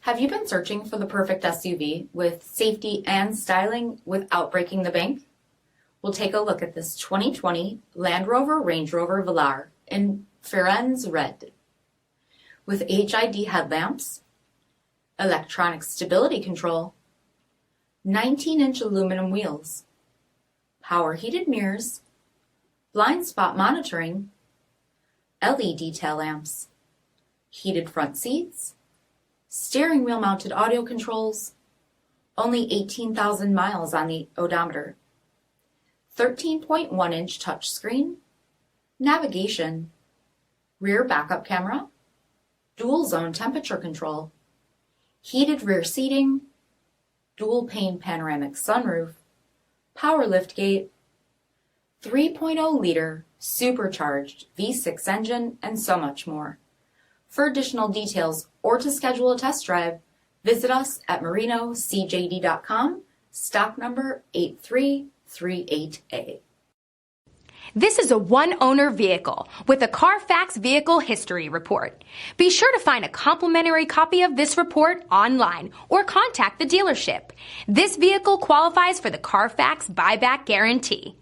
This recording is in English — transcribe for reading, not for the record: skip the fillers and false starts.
Have you been searching for the perfect SUV with safety and styling without breaking the bank? We'll take a look at this 2020 Land Rover Range Rover Velar in Firenze Red. With HID headlamps, electronic stability control, 19-inch aluminum wheels, power heated mirrors, blind spot monitoring, LED tail lamps, heated front seats, steering wheel mounted audio controls, only 18,000 miles on the odometer, 13.1-inch touchscreen, navigation, rear backup camera, dual zone temperature control, heated rear seating, dual-pane panoramic sunroof, power liftgate, 3.0-liter supercharged V6 engine, and so much more. For additional details or to schedule a test drive, visit us at marinocjd.com, stock number 8338A. This is a one-owner vehicle with a CARFAX Vehicle History Report. Be sure to find a complimentary copy of this report online or contact the dealership. This vehicle qualifies for the CARFAX Buyback Guarantee.